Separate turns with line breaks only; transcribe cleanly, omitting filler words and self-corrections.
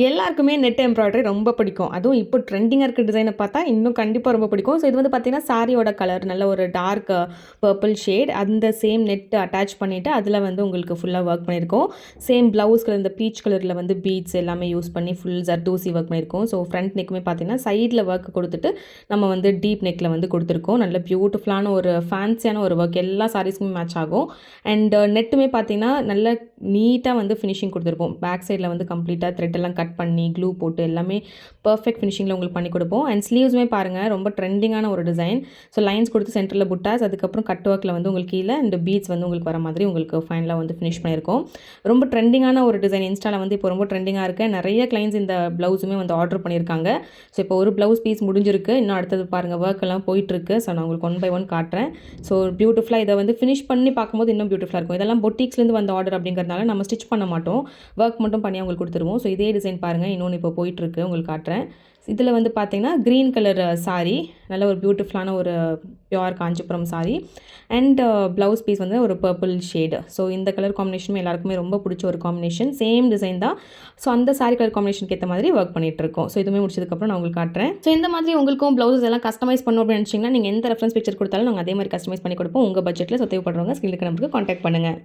எல்லாருக்குமே net embroidery ரொம்ப பிடிக்கும். அதுவும் இப்போ ட்ரெண்டிங்கா இருக்க டிசைன பார்த்தா இன்னும் கண்டிப்பா ரொம்ப பிடிக்கும். ஸோ இது வந்து பார்த்தீங்கன்னா, சாரியோட கலர் நல்ல ஒரு டார்க் பர்பிள் ஷேட். அந்த சேம் நெட் அட்டாச் பண்ணிட்டு, அதில வந்து உங்களுக்கு ஃபுல்லா ஒர்க் பண்ணியிருக்கோம். சேம் ப்ளவுஸ் கலர் இந்த பீச் கலர்ல வந்து பீட்ஸ் எல்லாமே யூஸ் பண்ணி ஃபுல் ஜர்தோசி ஒர்க் பண்ணியிருக்கோம். ஸோ ஃப்ரண்ட் நெக்குமே பார்த்தீங்கன்னா, சைட்ல ஒர்க் குடுத்துட்டு, நம்ம வந்து டீப் நெக்ல வந்து குடுத்துருக்கோம். நல்ல பியூட்டிஃபுல்லான ஒரு ஃபேன்சியான ஒரு ஒர்க். எல்லா சாரீஸ்க்குமே மேட்ச் ஆகும். அண்ட் நெட்டுமே பார்த்தீங்கன்னா, நல்ல நீட்டா வந்து ஃபினிஷிங் குடுத்துருப்போம். பேக் சைட்ல வந்து கம்ப்ளீட்டா த்ரெட் எல்லாம் கட் பண்ணி, க்ளூ போட்டு எல்லாமே பெர்ஃபெக்ட் ஃபினிஷிங்கில உங்களுக்கு பண்ணி கொடுப்போம். அண்ட் ஸ்லீவ்ஸுமே பாருங்கள் ரொம்ப ட்ரெண்டிங்கான ஒரு டிசைன். ஸோ லைன்ஸ் கொடுத்து சென்டரில் புட்டாஸ், அதுக்கப்புறம் கட் ஒர்க்கில் வந்து உங்களுக்கு கீழே இந்த பீட்ஸ் வந்து உங்களுக்கு வர மாதிரி உங்களுக்கு ஃபைனலாக வந்து ஃபினிஷ் பண்ணியிருக்கோம். ரொம்ப ட்ரெண்டிங்கான ஒரு டிசைன். இன்ஸ்டாவில் வந்து இப்போ ரொம்ப ட்ரெண்டிங்காக இருக்குது. நிறைய கிளைண்ட்ஸ் இந்த ப்ளவுஸுமே வந்து ஆர்டர் பண்ணியிருக்காங்க. ஸோ இப்போ ஒரு ப்ளவுஸ் பீஸ் முடிஞ்சிருக்கு. இன்னும் அடுத்தது பாருங்கள் ஒர்க் எல்லாம் போயிட்டுருக்கு. ஸோ நான் உங்களுக்கு 1 by 1 காட்டுறேன். ஸோ பியூட்டிஃபுல்லாக இதை வந்து ஃபினிஷ் பண்ணி பார்க்கும்போது இன்னும் பியூட்டிஃபுல்லாக இருக்கும். இதெல்லாம் பொட்டிக்ஸ்லேருந்து வந்த ஆர்டர் அப்படிங்கிறதுனால நம்ம ஸ்டிச் பண்ண மாட்டோம். ஒர்க் மட்டும் பண்ணி அவங்களுக்கு கொடுத்துருவோம். ஸோ இதே டிசைன் பாருங்கள், இன்னொன்று இப்போ போயிட்டுருக்கு, உங்களுக்கு காட்டுறேன். இதில் வந்து பார்த்தீங்கன்னா க்ரீன் கலர் சாரீ, நல்ல ஒரு பியூட்டிஃபுல்லான ஒரு pure Kanchipuram sari. And blouse piece வந்து ஒரு பர்பிள் ஷேடு. ஸோ இந்த கலர் காம்பினேஷனும் எல்லாருக்குமே ரொம்ப பிடிச்ச ஒரு காம்பினேஷன். சேம் டிசைன் தான். ஸோ அந்த சாரீ கலர் காம்பினேஷனுக்கு ஏற்ற மாதிரி ஒர்க் பண்ணிகிட்ருக்கோம். ஸோ இதுவுமே முடிச்சதுக்கப்புறம் நான் உங்களுக்கு காட்டுறேன். ஸோ இந்த மாதிரி உங்களுக்கும் ப்ளவுஸஸ் எல்லாம் கஸ்டமைஸ் பண்ணணும் அப்படின்னு நினச்சிங்கன்னா, நீங்கள் எந்த ரெஃபரன்ஸ் பிக்சர் கொடுத்தாலும் நாங்கள் அதே மாதிரி கஸ்டமைஸ் பண்ணி கொடுப்போம் உங்கள் பட்ஜெட்டில். ஸோ தேவைப்படுறவங்க ஸ்கிரீனுக்கு நம்பருக்கு கான்டாக்ட் பண்ணுங்கள்.